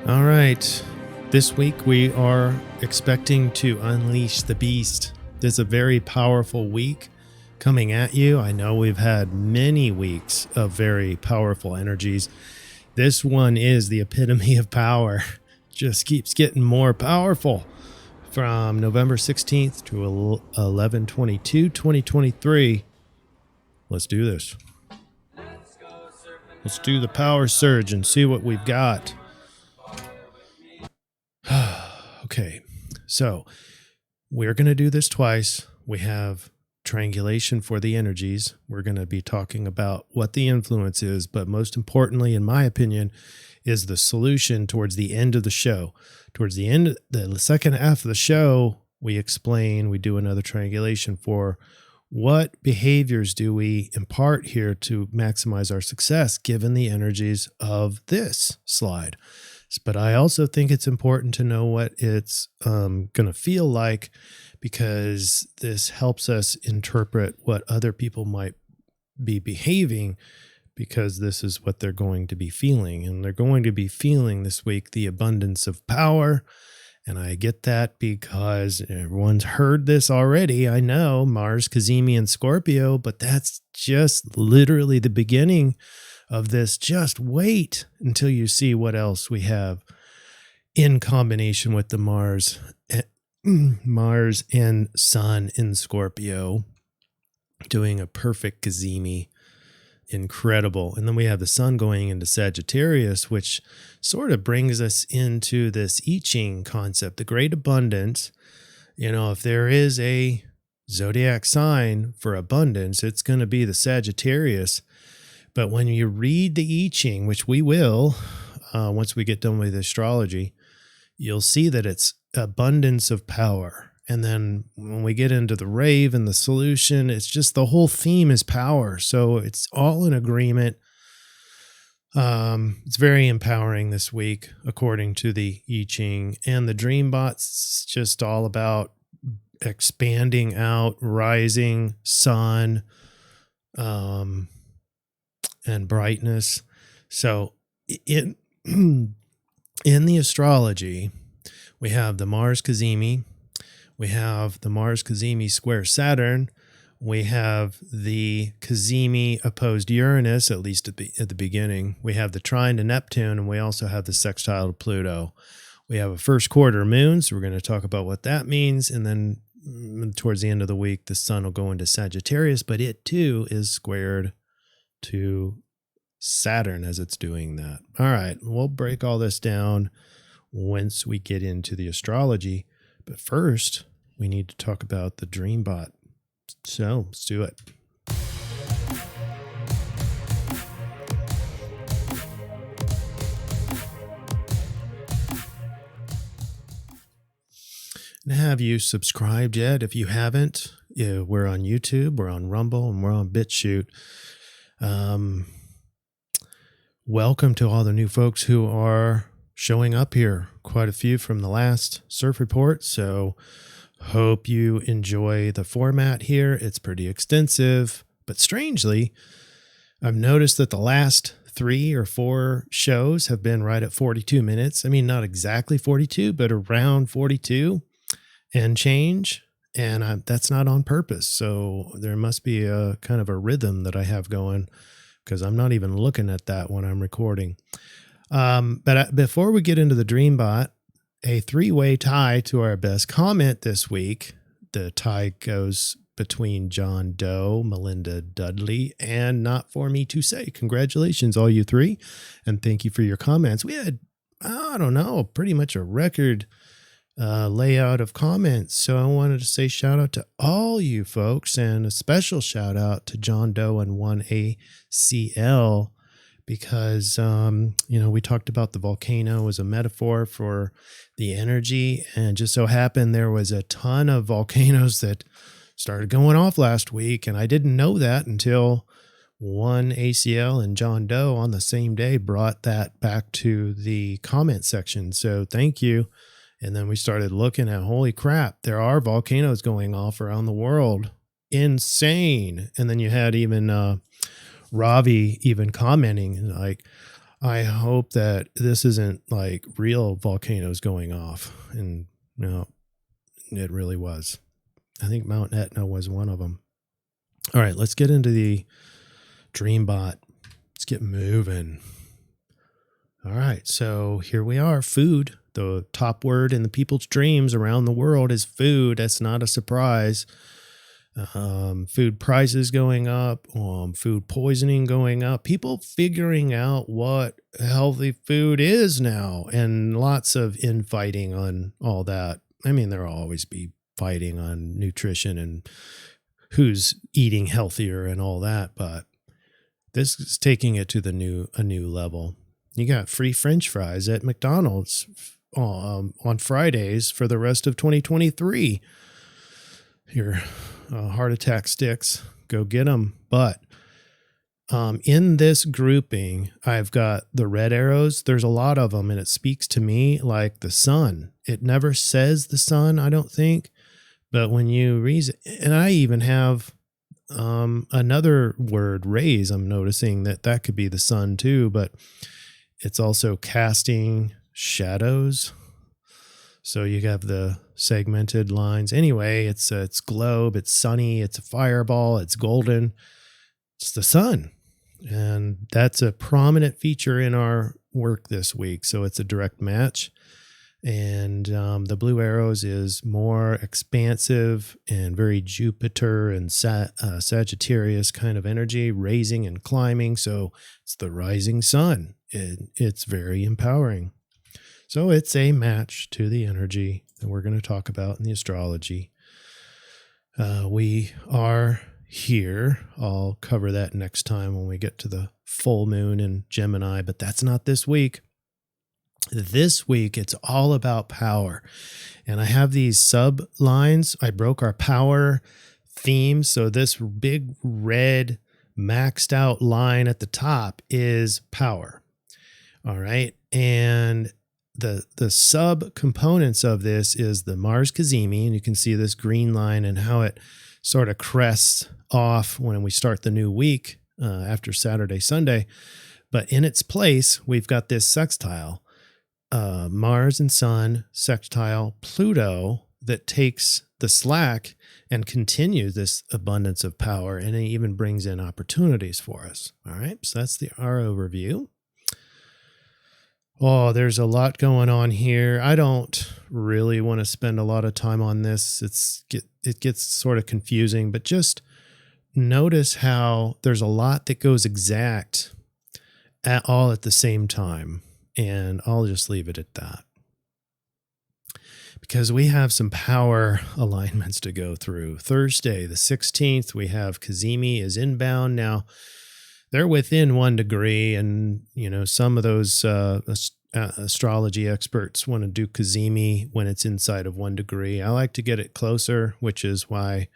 All right. This week we are expecting to unleash the beast. This is a very powerful week coming at you. I know we've had many weeks of very powerful energies. This one is the epitome of power. Just keeps getting more powerful. From November 16th to 11/22/2023. Let's do this. Let's do the power surge and see what we've got. Okay, so we're going to do this twice. We have triangulation for the energies. We're going to be talking about what the influence is, but most importantly, in my opinion, is the solution towards the end of the show. Towards the end, the second half of the show, we do another triangulation for what behaviors do we impart here to maximize our success given the energies of this slide. But I also think it's important to know what it's going to feel like, because this helps us interpret what other people might be behaving, because this is what they're going to be feeling. And they're going to be feeling this week the abundance of power. And I get that because everyone's heard this already. I know Mars, Cazimi, and Scorpio, but that's just literally the beginning of this. Just wait until you see what else we have in combination with the Mars and Sun in Scorpio doing a perfect Cazimi. Incredible. And then we have the Sun going into Sagittarius, which sort of brings us into this I-Ching concept, the great abundance. You know, if there is a zodiac sign for abundance, it's going to be the Sagittarius. But when you read the I-Ching, which we will, once we get done with astrology, you'll see that it's abundance of power. And then when we get into the rave and the solution, it's just the whole theme is power. So it's all in agreement. It's very empowering this week, according to the I-Ching. And the dream bot's just all about expanding out, rising sun, and brightness. So in the astrology, we have the Mars Cazimi, we have the Mars Cazimi square Saturn, we have the Cazimi opposed Uranus, at least at the beginning. We have the trine to Neptune, and we also have the sextile to Pluto. We have a first quarter moon, so we're going to talk about what that means, and then towards the end of the week, the sun will go into Sagittarius, but it too is squared to Saturn as it's doing that. All right, we'll break all this down once we get into the astrology. But first, we need to talk about the dream bot. So let's do it. And have you subscribed yet? If you haven't, we're on YouTube, we're on Rumble, and we're on BitChute. Welcome to all the new folks who are showing up here. Quite a few from the last CIRF report. So hope you enjoy the format here. It's pretty extensive, but strangely, I've noticed that the last 3 or 4 shows have been right at 42 minutes. I mean, not exactly 42, but around 42 and change. And that's not on purpose. So there must be a kind of a rhythm that I have going, because I'm not even looking at that when I'm recording. But before we get into the dream bot, a 3-way tie to our best comment this week. The tie goes between John Doe, Melinda Dudley, and Not For Me To Say. Congratulations, all you 3. And thank you for your comments. We had, pretty much a record layout of comments. So I wanted to say shout out to all you folks, and a special shout out to John Doe and 1ACL, because, we talked about the volcano as a metaphor for the energy, and just so happened there was a ton of volcanoes that started going off last week, and I didn't know that until 1ACL and John Doe on the same day brought that back to the comment section. So thank you. And then we started looking at, holy crap, there are volcanoes going off around the world. Insane. And then you had even Ravi even commenting like, I hope that this isn't like real volcanoes going off. And no, it really was. I think Mount Etna was one of them. All right, let's get into the DreamBot. Let's get moving. All right, so here we are. Food. The top word in the people's dreams around the world is food. That's not a surprise. Food prices going up, food poisoning going up, people figuring out what healthy food is now, and lots of infighting on all that. I mean, there'll always be fighting on nutrition and who's eating healthier and all that, but this is taking it to a new level. You got free French fries at McDonald's on Fridays for the rest of 2023. Your heart attack sticks, go get them. But in this grouping, I've got the red arrows. There's a lot of them, and it speaks to me like the sun. It never says the sun, I don't think. But when you read, and I even have another word, rays. I'm noticing that could be the sun too, but it's also casting shadows. So you have the segmented lines. Anyway, it's globe, it's sunny, it's a fireball, it's golden. It's the sun. And that's a prominent feature in our work this week. So it's a direct match. And the blue arrows is more expansive and very Jupiter and Sagittarius kind of energy, raising and climbing. So it's the rising sun. It's very empowering. So it's a match to the energy that we're going to talk about in the astrology. We are here. I'll cover that next time when we get to the full moon in Gemini, but that's not this week. This week, it's all about power. And I have these sub lines. I broke our power theme. So this big red maxed out line at the top is power. All right. And the sub components of this is the Mars Cazimi, and you can see this green line and how it sort of crests off when we start the new week after Saturday, Sunday. But in its place, we've got this sextile, Mars and Sun sextile Pluto, that takes the slack and continues this abundance of power, and it even brings in opportunities for us. All right, so that's our overview. Oh, there's a lot going on here. I don't really want to spend a lot of time on this. It gets sort of confusing, but just notice how there's a lot that goes exact all at the same time. And I'll just leave it at that. Because we have some power alignments to go through. Thursday, the 16th, we have Cazimi is inbound. Now, they're within 1 degree, and some of those astrology experts want to do Cazimi when it's inside of 1 degree. I like to get it closer, which is why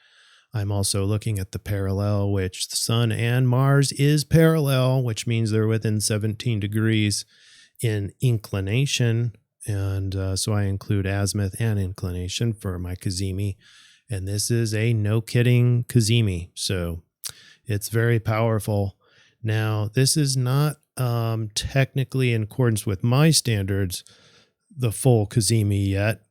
I'm also looking at the parallel, which the Sun and Mars is parallel, which means they're within 17 degrees in inclination. And so I include azimuth and inclination for my Cazimi. And this is a no kidding Cazimi. So it's very powerful. Now, this is not technically in accordance with my standards, the full Cazimi yet.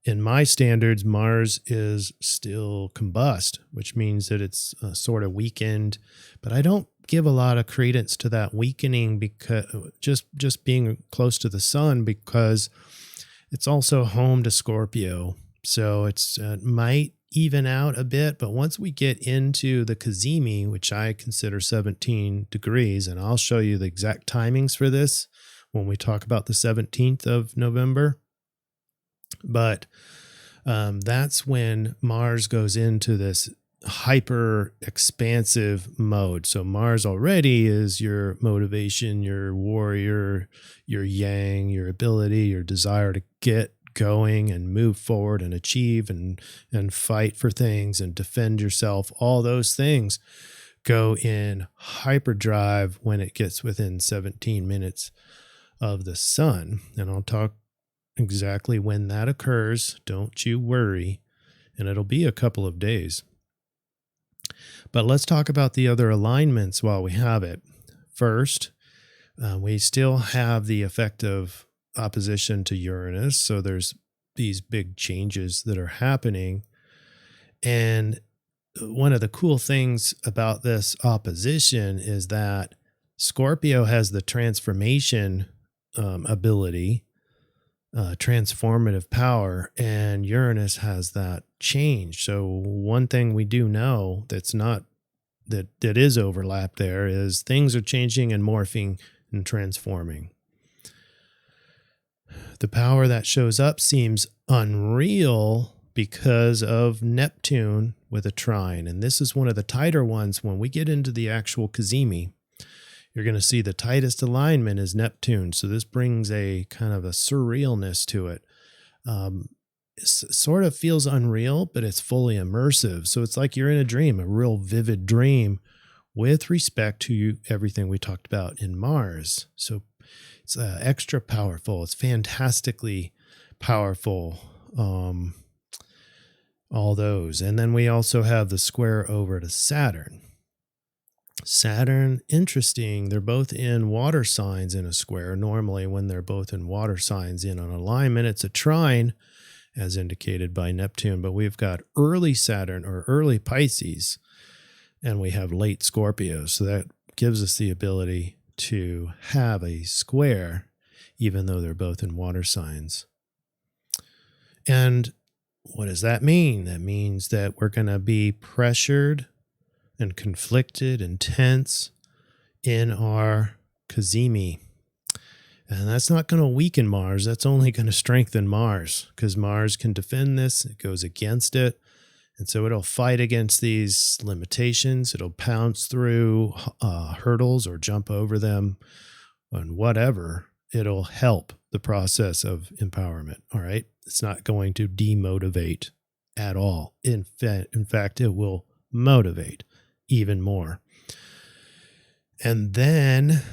In my standards, Mars is still combust, which means that it's sort of weakened. But I don't give a lot of credence to that weakening, because just being close to the sun, because it's also home to Scorpio. So it might even out a bit, but once we get into the Cazimi, which I consider 17 degrees, and I'll show you the exact timings for this when we talk about the 17th of November. But that's when Mars goes into this hyper expansive mode. So Mars already is your motivation, your warrior, your yang, your ability, your desire to get going and move forward and achieve and fight for things and defend yourself. All those things go in hyperdrive when it gets within 17 minutes of the sun. And I'll talk exactly when that occurs. Don't you worry. And it'll be a couple of days. But let's talk about the other alignments while we have it. First, We still have the effect of opposition to Uranus. So there's these big changes that are happening. And one of the cool things about this opposition is that Scorpio has the transformation ability, transformative power, and Uranus has that change. So one thing we do know that's not that is overlap there is things are changing and morphing and transforming. The power that shows up seems unreal because of Neptune with a trine. And this is one of the tighter ones. When we get into the actual Cazimi, you're going to see the tightest alignment is Neptune. So this brings a kind of a surrealness to it. It sort of feels unreal, but it's fully immersive. So it's like you're in a dream, a real vivid dream with respect to everything we talked about in Mars. So it's extra powerful. It's fantastically powerful. All those. And then we also have the square over to Saturn. Saturn, interesting. They're both in water signs in a square. Normally, when they're both in water signs in an alignment, it's a trine, as indicated by Neptune. But we've got early Saturn or early Pisces, and we have late Scorpio. So that gives us the ability to have a square, even though they're both in water signs. And what does that mean? That means that we're going to be pressured and conflicted and tense in our Cazimi. And that's not going to weaken Mars. That's only going to strengthen Mars, because Mars can defend this. It goes against it. And so it'll fight against these limitations. It'll pounce through hurdles or jump over them and whatever. It'll help the process of empowerment. All right. It's not going to demotivate at all. In fact, it will motivate even more. And then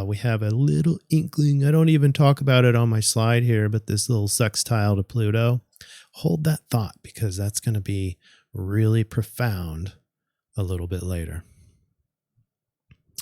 we have a little inkling. I don't even talk about it on my slide here, but this little sextile to Pluto. Hold that thought, because that's going to be really profound a little bit later.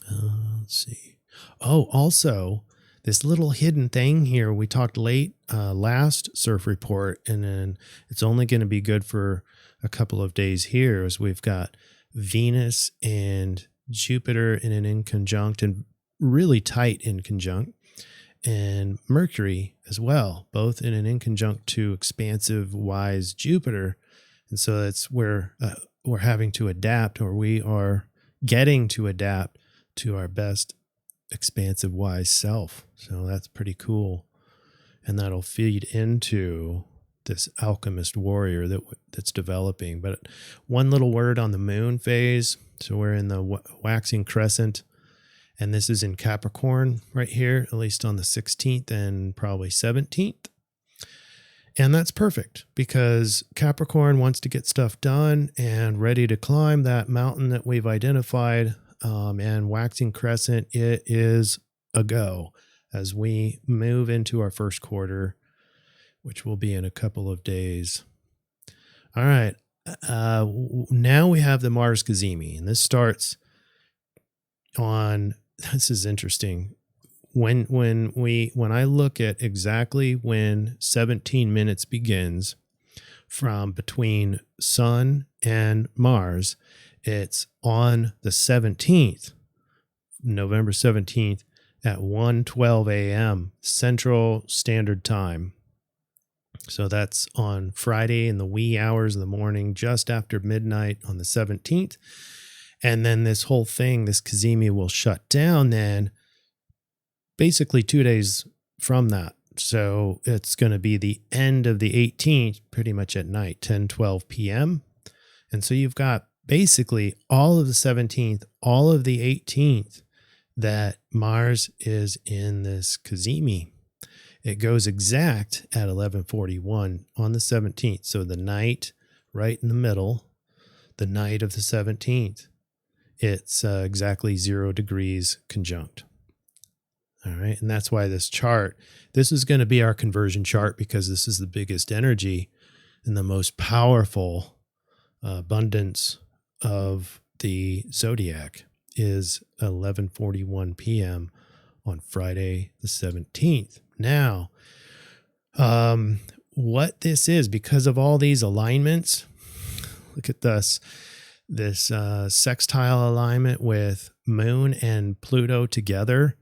Let's see. Oh, also, this little hidden thing here, we talked last CIRF report, and then it's only going to be good for a couple of days here, as we've got Venus and Jupiter in an inconjunct, and really tight inconjunct, and Mercury as well, both in an inconjunct to expansive, wise Jupiter. And so that's where we're having to adapt, or we are getting to adapt to our best expansive, wise self. So that's pretty cool. And that'll feed into this alchemist warrior that's developing. But one little word on the moon phase. So we're in the waxing crescent, and this is in Capricorn right here, at least on the 16th and probably 17th. And that's perfect, because Capricorn wants to get stuff done and ready to climb that mountain that we've identified. And waxing crescent, it is a go as we move into our first quarter, which will be in a couple of days. All right. Now we have the Mars Cazimi, and this starts on, this is interesting. When I look at exactly when 17 minutes begins from between Sun and Mars, it's on the 17th, November 17th at 1:12 a.m. Central Standard Time. So that's on Friday in the wee hours of the morning, just after midnight on the 17th. And then this whole thing, this Cazimi, will shut down then basically 2 days from that. So it's going to be the end of the 18th, pretty much at night, 10:12 p.m. And so you've got basically all of the 17th, all of the 18th, that Mars is in this Cazimi. It goes exact at 11:41 on the 17th. So the night right in the middle, the night of the 17th, it's exactly 0 degrees conjunct. All right. And that's why this chart, this is going to be our conversion chart, because this is the biggest energy and the most powerful abundance of the zodiac is 11:41 p.m. on Friday the 17th. Now, what this is, because of all these alignments, look at this sextile alignment with Moon and Pluto together.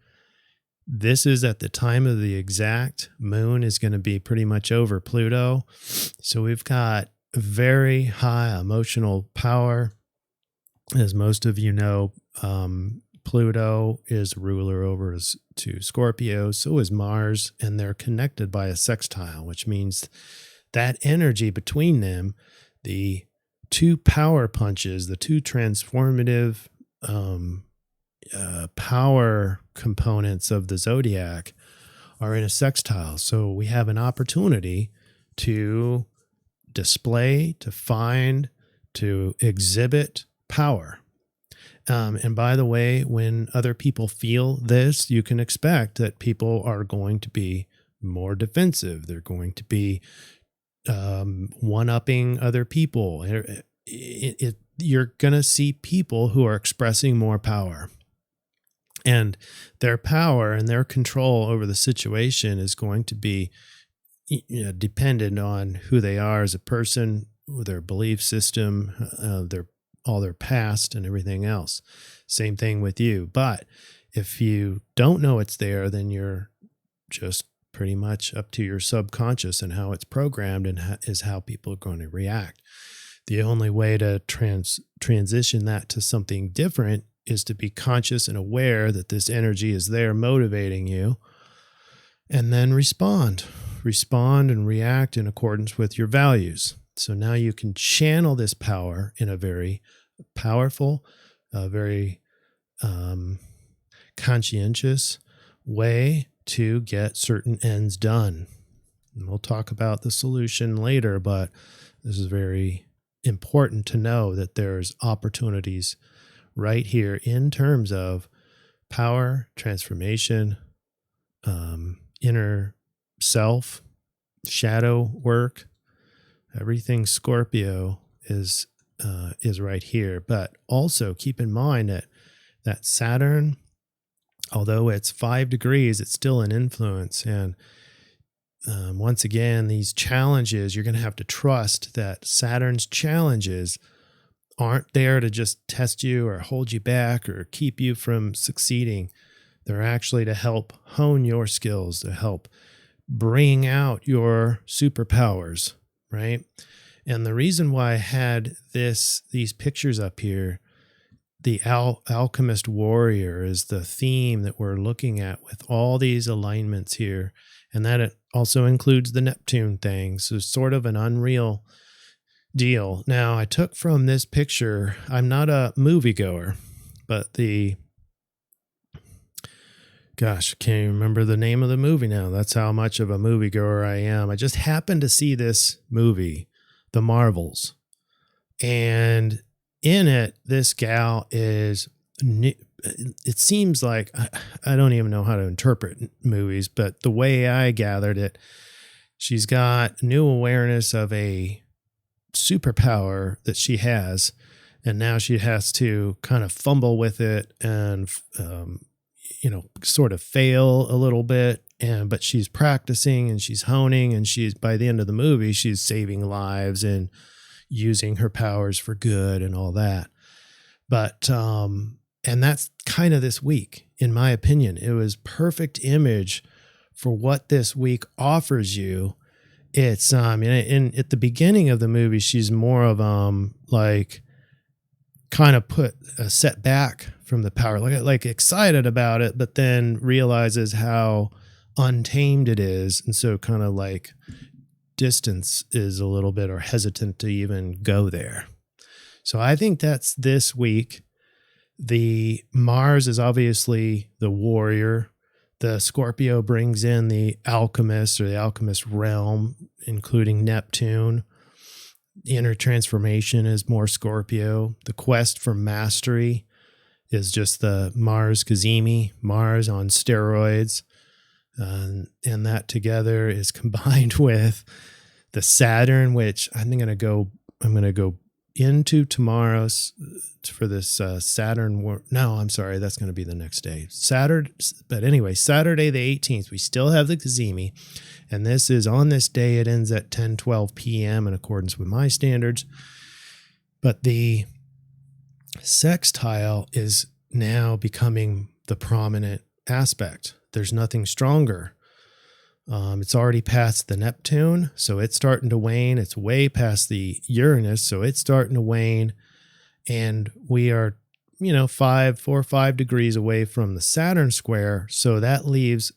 This is at the time of the exact. Moon is going to be pretty much over Pluto. So we've got very high emotional power. As most of you know, Pluto is ruler over to Scorpio. So is Mars, and they're connected by a sextile, which means that energy between them, the two power punches, the two transformative power components of the zodiac are in a sextile. So we have an opportunity to display, to find, to exhibit power. And by the way, when other people feel this, you can expect that people are going to be more defensive. They're going to be one-upping other people. You're going to see people who are expressing more power. And their power and their control over the situation is going to be dependent on who they are as a person, their belief system, all their past and everything else. Same thing with you. But if you don't know it's there, then you're just pretty much up to your subconscious and how it's programmed and is how people are going to react. The only way to transition that to something different is to be conscious and aware that this energy is there motivating you, and then respond and react in accordance with your values. So now you can channel this power in a very powerful, very conscientious way to get certain ends done. And we'll talk about the solution later, but this is very important to know that there's opportunities right here in terms of power, transformation, inner self, shadow work. Everything Scorpio is right here. But also keep in mind that Saturn, although it's 5 degrees, it's still an influence. And once again, these challenges, you're going to have to trust that Saturn's challenges aren't there to just test you or hold you back or keep you from succeeding. They're actually to help hone your skills, to help bring out your superpowers, right? And the reason why I had these pictures up here, the alchemist warrior is the theme that we're looking at with all these alignments here. And that it also includes the Neptune thing. So sort of an unreal deal. Now, I took from this picture, I'm not a moviegoer, but gosh, can't even remember the name of the movie now. That's how much of a moviegoer I am. I just happened to see this movie, The Marvels. And in it, this gal is, it seems like, I don't even know how to interpret movies, but the way I gathered it, she's got new awareness of a superpower that she has, and now she has to kind of fumble with it and sort of fail a little bit, but she's practicing and she's honing, and she's, by the end of the movie, she's saving lives and using her powers for good and all that. But and that's kind of this week, in my opinion. It was perfect image for what this week offers you. It's at the beginning of the movie, she's more of like kind of put a set back from the power, like excited about it, but then realizes how untamed it is, and so kind of like distance is a little bit, or hesitant to even go there. So I think that's this week. The Mars is obviously the warrior. The Scorpio brings in the alchemist, or the alchemist realm, including Neptune. The inner transformation is more Scorpio. The quest for mastery is just the Mars Cazimi, Mars on steroids. And that together is combined with the Saturn, which I'm going to go into tomorrow's for this Saturn. No, I'm sorry. That's going to be the next day. But anyway, Saturday the 18th, we still have the Cazimi. And this is on this day. It ends at 10:12 p.m. in accordance with my standards. But the sextile is now becoming the prominent aspect. There's nothing stronger. It's already past the Neptune, so it's starting to wane. It's way past the Uranus, so it's starting to wane. And we are, 4 or 5 degrees away from the Saturn square. So that leaves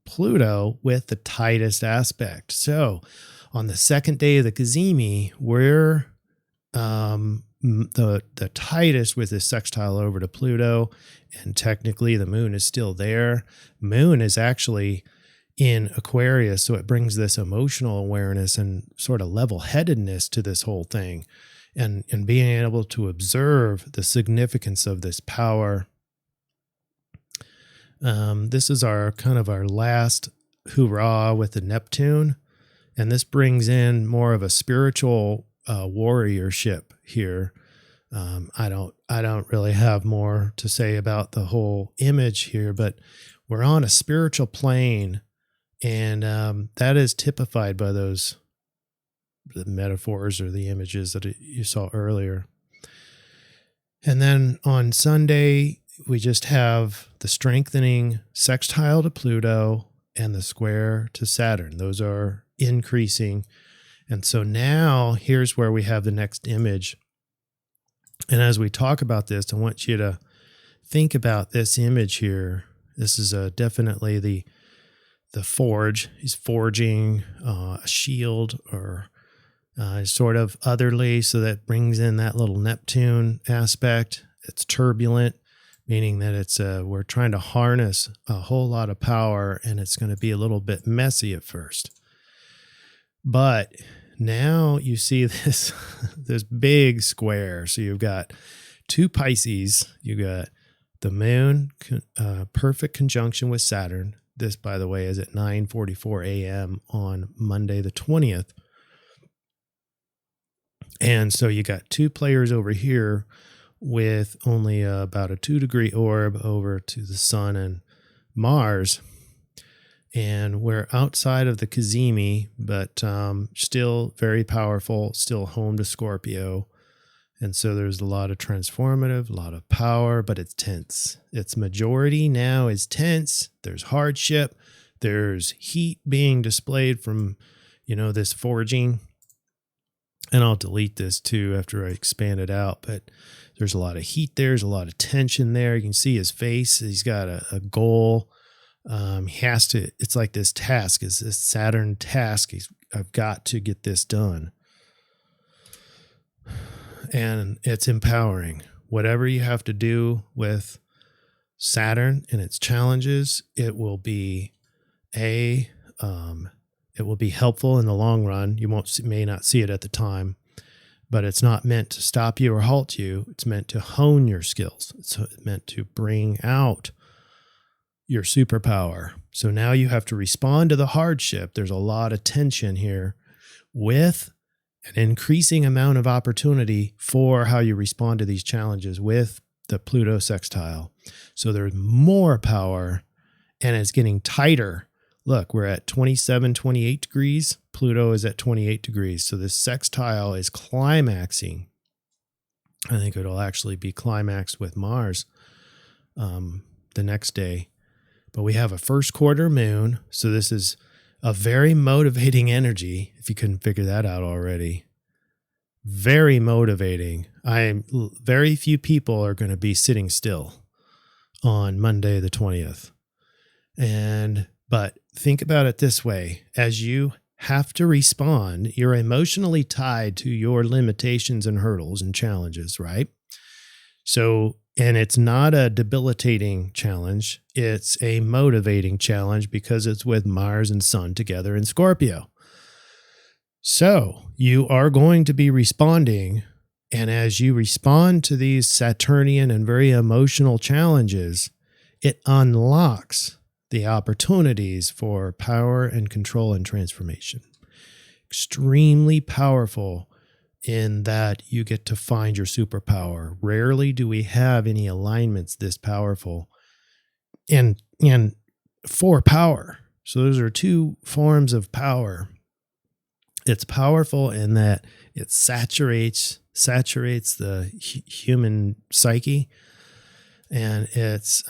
Pluto with the tightest aspect. So on the second day of the Cazimi, we're the tightest with this sextile over to Pluto. And technically the moon is still there. Moon is actually in Aquarius, so it brings this emotional awareness and sort of level-headedness to this whole thing, and being able to observe the significance of this power. This is our last hurrah with the Neptune, and this brings in more of a spiritual warriorship here. I don't really have more to say about the whole image here, but we're on a spiritual plane. And that is typified by the metaphors or the images that you saw earlier. And then on Sunday, we just have the strengthening sextile to Pluto and the square to Saturn. Those are increasing. And so now here's where we have the next image. And as we talk about this, I want you to think about this image here. This is definitely the forge. He's forging a shield or sort of otherly, so that brings in that little Neptune aspect. It's turbulent, meaning that it's we're trying to harness a whole lot of power, and it's going to be a little bit messy at first. But now you see this big square. So you've got 2 Pisces. You got the moon, perfect conjunction with Saturn. This, by the way, is at 9:44 a.m. on Monday the 20th. And so you got 2 players over here with only about a 2-degree orb over to the Sun and Mars. And we're outside of the Cazimi, but still very powerful, still home to Scorpio. And so there's a lot of transformative, a lot of power, but it's tense. Its majority now is tense. There's hardship. There's heat being displayed from, this forging. And I'll delete this too after I expand it out. But there's a lot of heat there. There's a lot of tension there. You can see his face. He's got a goal. He has to, it's like this task, is this Saturn task. I've got to get this done. And it's empowering. Whatever you have to do with Saturn and its challenges, it will be helpful in the long run. You may not see it at the time, but it's not meant to stop you or halt you. It's meant to hone your skills. It's meant to bring out your superpower. So now you have to respond to the hardship. There's a lot of tension here with an increasing amount of opportunity for how you respond to these challenges with the Pluto sextile. So there's more power, and it's getting tighter. Look, we're at 27, 28 degrees. Pluto is at 28 degrees. So this sextile is climaxing. I think it'll actually be climaxed with Mars the next day. But we have a first quarter moon. So this is a very motivating energy, if you couldn't figure that out already. Very motivating. Very few people are going to be sitting still on Monday the 20th. But think about it this way. As you have to respond, you're emotionally tied to your limitations and hurdles and challenges, right? So, and it's not a debilitating challenge. It's a motivating challenge because it's with Mars and Sun together in Scorpio. So you are going to be responding. And as you respond to these Saturnian and very emotional challenges, it unlocks the opportunities for power and control and transformation. Extremely powerful in that you get to find your superpower. Rarely do we have any alignments this powerful. And for power. So those are two forms of power. It's powerful in that it saturates the human psyche, and it's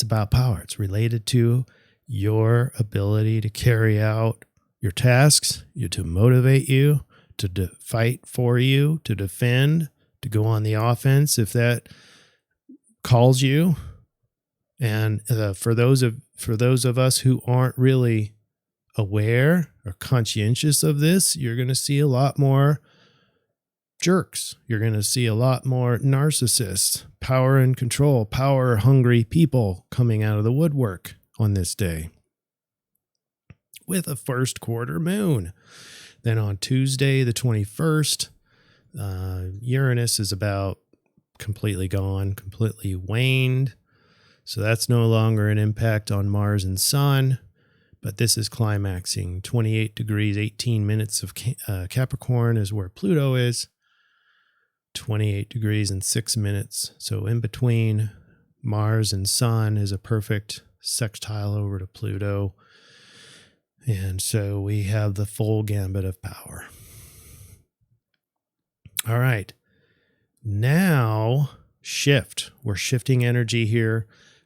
about power. It's related to your ability to carry out your tasks, to motivate you, to fight for you, to defend, to go on the offense if that calls you. And for those of us who aren't really aware or conscientious of this, you're going to see a lot more jerks. You're going to see a lot more narcissists, power and control, power hungry people coming out of the woodwork on this day with a first quarter moon. Then on Tuesday, the 21st, Uranus is about completely gone, completely waned. So that's no longer an impact on Mars and Sun, but this is climaxing. 28 degrees, 18 minutes of Capricorn is where Pluto is. 28 degrees and 6 minutes. So in between Mars and Sun is a perfect sextile over to Pluto. And so we have the full gambit of power. All right. Now shift. We're shifting energy here.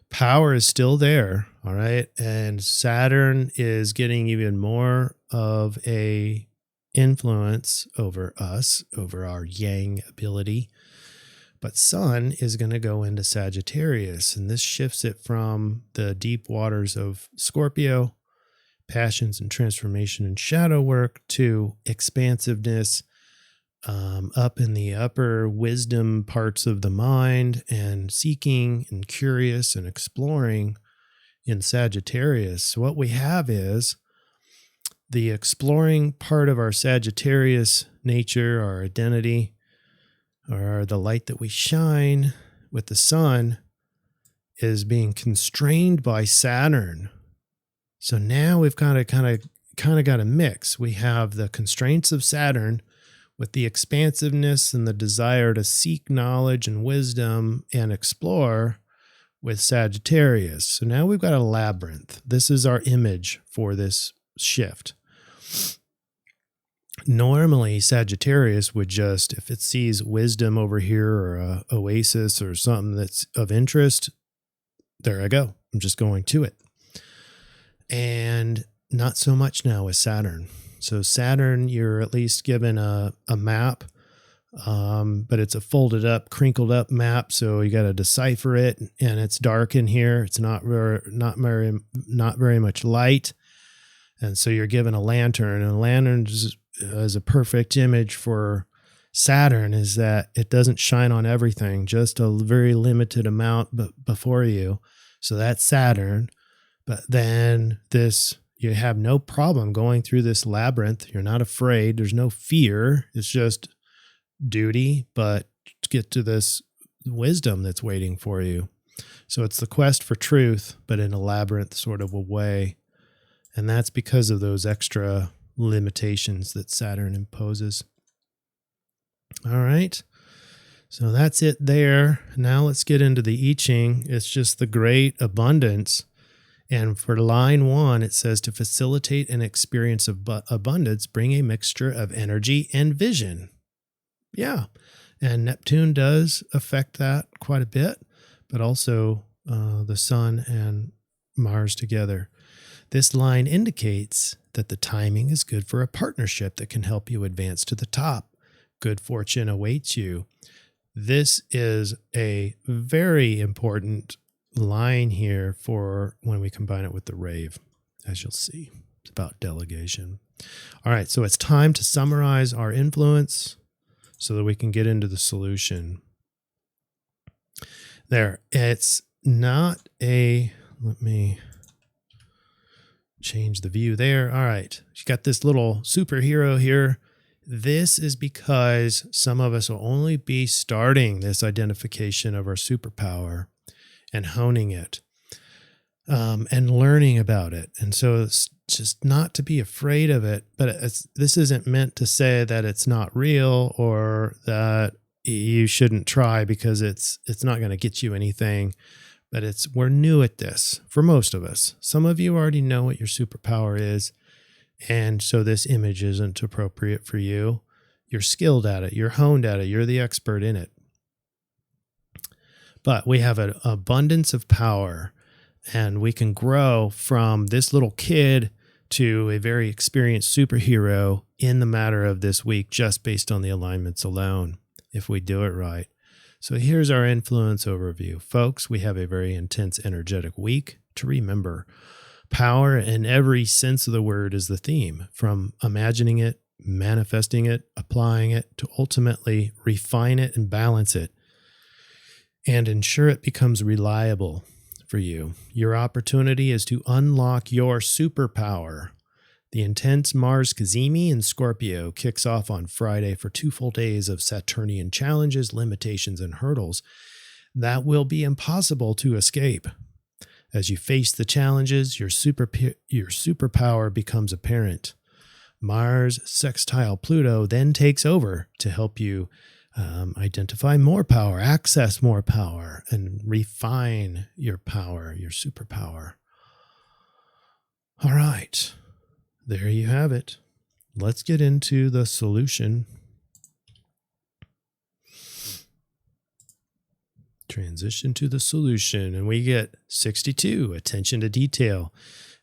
Power is still there, all right? And Saturn is getting even more of a influence over us, over our yang ability. But Sun is going to go into Sagittarius, and this shifts it from the deep waters of Scorpio, passions and transformation and shadow work, to expansiveness, up in the upper wisdom parts of the mind, and seeking and curious and exploring in Sagittarius. So what we have is the exploring part of our Sagittarius nature, our identity, or the light that we shine with the Sun, is being constrained by Saturn. So now we've got to kind of got a mix. We have the constraints of Saturn with the expansiveness and the desire to seek knowledge and wisdom and explore with Sagittarius. So now we've got a labyrinth. This is our image for this shift. Normally, Sagittarius would just, if it sees wisdom over here or a oasis or something that's of interest, there I go. I'm just going to it. And not so much now with Saturn. So Saturn, you're at least given a map, but it's a folded up, crinkled up map. So you got to decipher it, and it's dark in here. It's not very much light. And so you're given a lantern, and a lantern is a perfect image for Saturn, is that it doesn't shine on everything, just a very limited amount before you. So that's Saturn. But then you have no problem going through this labyrinth. You're not afraid. There's no fear. It's just duty, but to get to this wisdom that's waiting for you. So it's the quest for truth, but in a labyrinth sort of a way. And that's because of those extra limitations that Saturn imposes. All right. So that's it there. Now let's get into the I-Ching. It's just the great abundance. And for line 1, it says, to facilitate an experience of abundance, bring a mixture of energy and vision. Yeah. And Neptune does affect that quite a bit, but also the Sun and Mars together. This line indicates that the timing is good for a partnership that can help you advance to the top. Good fortune awaits you. This is a very important line here for when we combine it with the rave, as you'll see. It's about delegation. All right, so it's time to summarize our influence so that we can get into the solution. There, it's not a, let me change the view there. All right, you got this little superhero here. This is because some of us will only be starting this identification of our superpower and honing it. and learning about it. And so it's just not to be afraid of it, but this isn't meant to say that it's not real or that you shouldn't try because it's not going to get you anything. But we're new at this for most of us. Some of you already know what your superpower is, and so this image isn't appropriate for you. You're skilled at it. You're honed at it. You're the expert in it. But we have an abundance of power, and we can grow from this little kid to a very experienced superhero in the matter of this week, just based on the alignments alone, if we do it right. So here's our influence overview. Folks, we have a very intense, energetic week to remember. Power in every sense of the word is the theme, from imagining it, manifesting it, applying it, to ultimately refine it and balance it and ensure it becomes reliable for you. Your opportunity is to unlock your superpower. The intense Mars Cazimi in Scorpio kicks off on Friday for 2 full days of Saturnian challenges, limitations, and hurdles that will be impossible to escape. As you face the challenges, your superpower becomes apparent. Mars sextile Pluto then takes over to help you identify more power, access more power, and refine your power, your superpower. All right, there you have it. Let's get into the solution. Transition to the solution, and we get 62, attention to detail.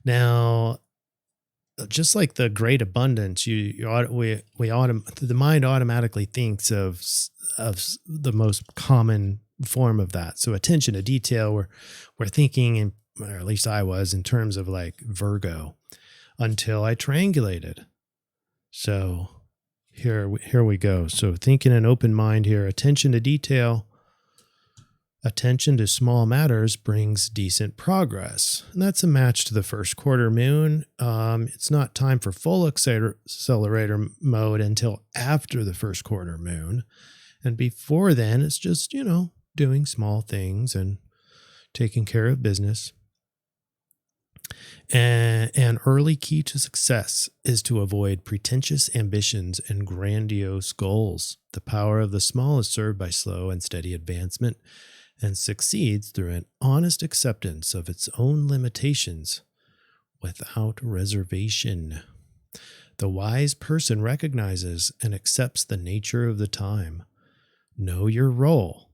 Now, just like the great abundance, the mind automatically thinks of the most common form of that. So attention to detail, we're thinking, or at least I was, in terms of like Virgo, until I triangulated. So here we go. So thinking an open mind here, attention to detail. Attention to small matters brings decent progress. And that's a match to the first quarter moon. It's not time for full accelerator mode until after the first quarter moon. And before then, it's just, doing small things and taking care of business. And an early key to success is to avoid pretentious ambitions and grandiose goals. The power of the small is served by slow and steady advancement, and succeeds through an honest acceptance of its own limitations without reservation. The wise person recognizes and accepts the nature of the time. Know your role.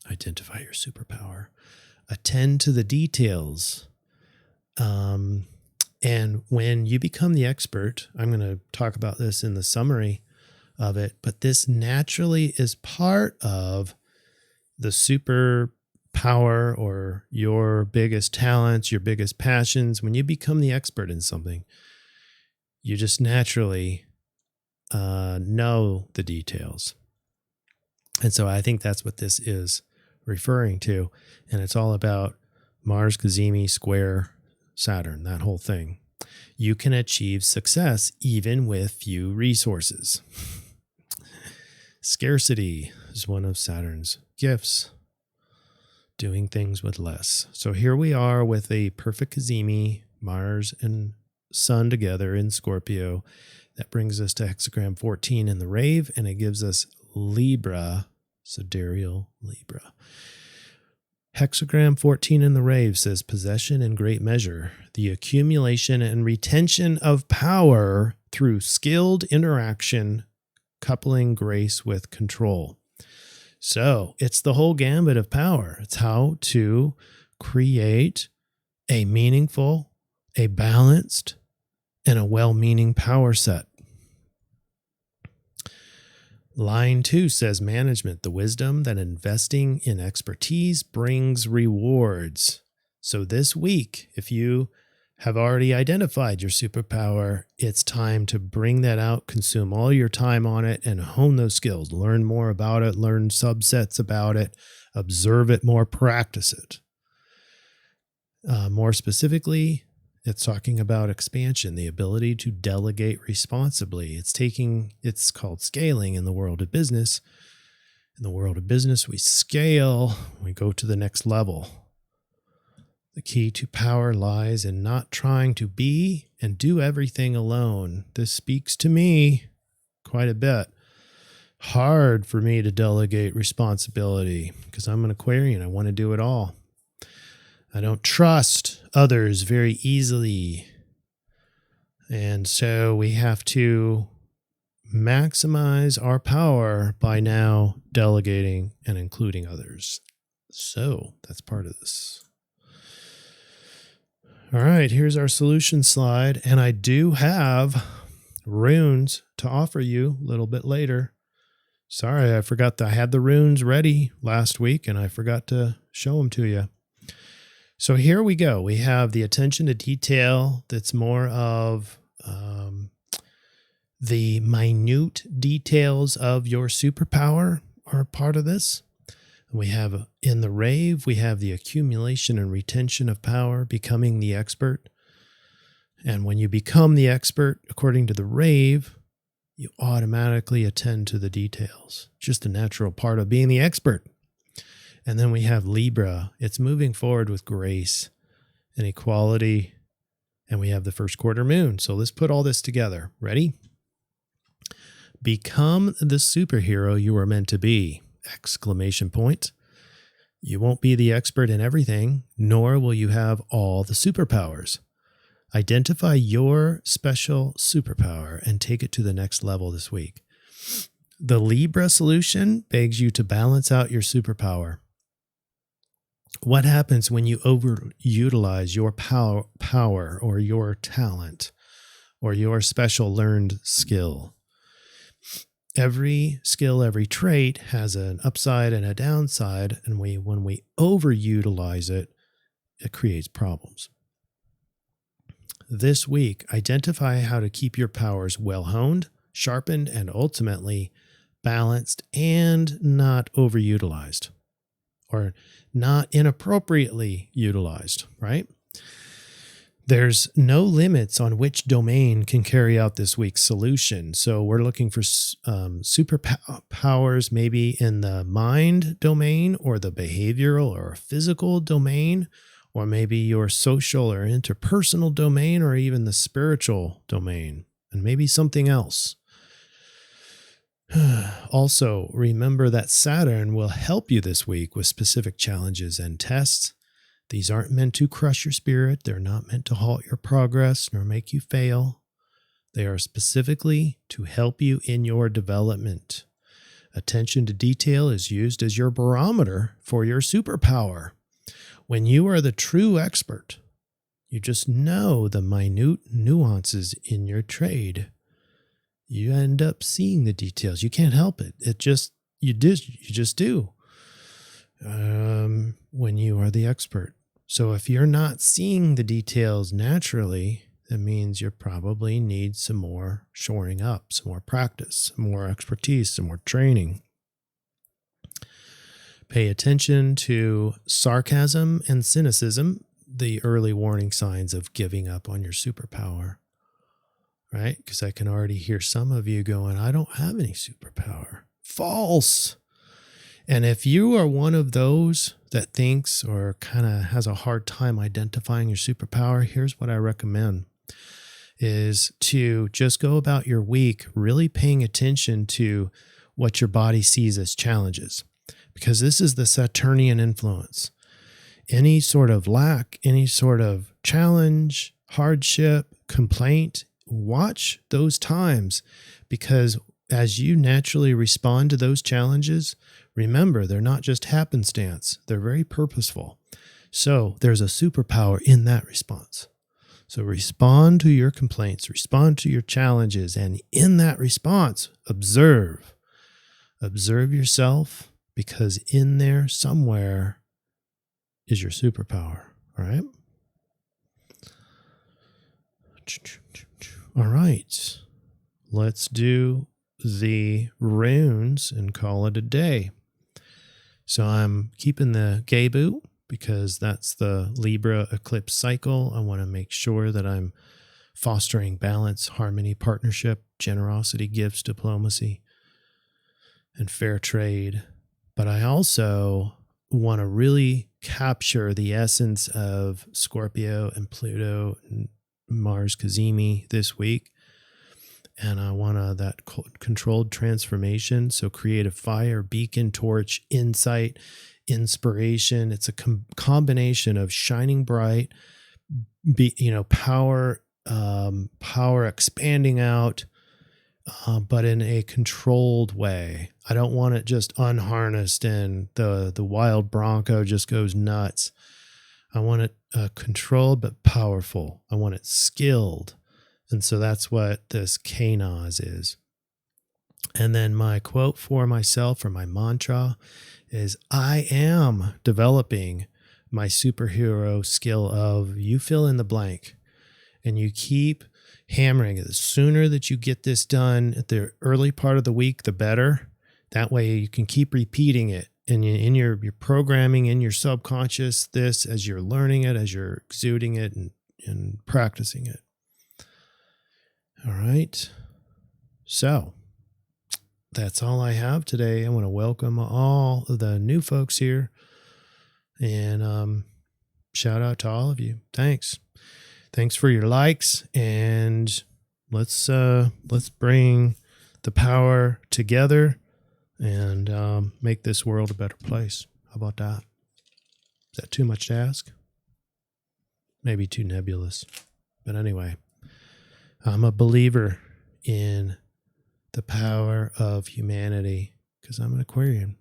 Identify your superpower. Attend to the details. And when you become the expert, I'm going to talk about this in the summary of it, but this naturally is part of the superpower or your biggest talents, your biggest passions. When you become the expert in something, you just naturally know the details. And so I think that's what this is referring to. And it's all about Mars, Cazimi, square Saturn, that whole thing. You can achieve success even with few resources. Scarcity is one of Saturn's gifts, doing things with less. So here we are with a perfect Cazimi, Mars and Sun together in Scorpio. That brings us to hexagram 14 in the rave, and it gives us Libra, Sidereal Libra. Hexagram 14 in the rave says possession in great measure, the accumulation and retention of power through skilled interaction, coupling grace with control. So it's the whole gambit of power. It's how to create a meaningful, a balanced, and a well-meaning power set. Line 2 says management, the wisdom that investing in expertise brings rewards. So this week, if you have already identified your superpower, it's time to bring that out, consume all your time on it, and hone those skills. Learn more about it, learn subsets about it, observe it more, practice it. More specifically, it's talking about expansion, the ability to delegate responsibly. It's called scaling in the world of business. In the world of business, we scale, we go to the next level. The key to power lies in not trying to be and do everything alone. This speaks to me quite a bit. Hard for me to delegate responsibility because I'm an Aquarian. I want to do it all. I don't trust others very easily. And so we have to maximize our power by now delegating and including others. So that's part of this. All right, here's our solution slide. And I do have runes to offer you a little bit later. Sorry, I forgot that I had the runes ready last week and I forgot to show them to you. So here we go. We have the attention to detail that's more of the minute details of your superpower are part of this. We have in the rave, we have the accumulation and retention of power, becoming the expert. And when you become the expert, according to the rave, you automatically attend to the details. Just a natural part of being the expert. And then we have Libra. It's moving forward with grace and equality. And we have the first quarter moon. So let's put all this together. Ready? Become the superhero you were meant to be! Exclamation point. You won't be the expert in everything, nor will you have all the superpowers. Identify your special superpower and take it to the next level this week. The Libra solution begs you to balance out your superpower. What happens when you overutilize your power or your talent or your special learned skill? Every skill, every trait has an upside and a downside, and when we overutilize it, it creates problems. This week, identify how to keep your powers well-honed, sharpened, and ultimately balanced and not overutilized or not inappropriately utilized, right? There's no limits on which domain can carry out this week's solution. So we're looking for superpowers maybe in the mind domain or the behavioral or physical domain, or maybe your social or interpersonal domain, or even the spiritual domain, and maybe something else. Also, remember that Saturn will help you this week with specific challenges and tests. These aren't meant to crush your spirit. They're not meant to halt your progress nor make you fail. They are specifically to help you in your development. Attention to detail is used as your barometer for your superpower. When you are the true expert, you just know the minute nuances in your trade. You end up seeing the details. You can't help it. You just do. When you are the expert. So if you're not seeing the details naturally, that means you probably need some more shoring up, some more practice, some more expertise, some more training. Pay attention to sarcasm and cynicism, the early warning signs of giving up on your superpower, right? Because I can already hear some of you going, I don't have any superpower. False. And if you are one of those that thinks or kind of has a hard time identifying your superpower, here's what I recommend is to just go about your week really paying attention to what your body sees as challenges, because this is the Saturnian influence. Any sort of lack, any sort of challenge, hardship, complaint, watch those times, because as you naturally respond to those challenges, remember, they're not just happenstance. They're very purposeful. So there's a superpower in that response. So respond to your complaints, respond to your challenges, and in that response, observe. Observe yourself, because in there somewhere is your superpower, all right? All right, let's do the runes and call it a day. So I'm keeping the Gebu because that's the Libra eclipse cycle. I want to make sure that I'm fostering balance, harmony, partnership, generosity, gifts, diplomacy, and fair trade. But I also want to really capture the essence of Scorpio and Pluto and Mars Cazimi this week. And I want that controlled transformation. So create a fire, beacon, torch, insight, inspiration. It's a combination of shining bright, power, power expanding out, but in a controlled way. I don't want it just unharnessed and the wild bronco just goes nuts. I want it controlled but powerful. I want it skilled. And so that's what this KNOS is. And then my quote for myself, or my mantra, is I am developing my superhero skill of you fill in the blank. And you keep hammering it. The sooner that you get this done at the early part of the week, the better. That way you can keep repeating it. And in your programming, in your subconscious, this as you're learning it, as you're exuding it and practicing it. All right. So that's all I have today. I want to welcome all of the new folks here and shout out to all of you. Thanks. Thanks for your likes, and let's bring the power together and make this world a better place. How about that? Is that too much to ask? Maybe too nebulous. But anyway, I'm a believer in the power of humanity because I'm an Aquarian.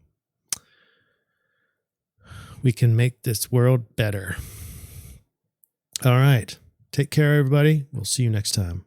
We can make this world better. All right. Take care, everybody. We'll see you next time.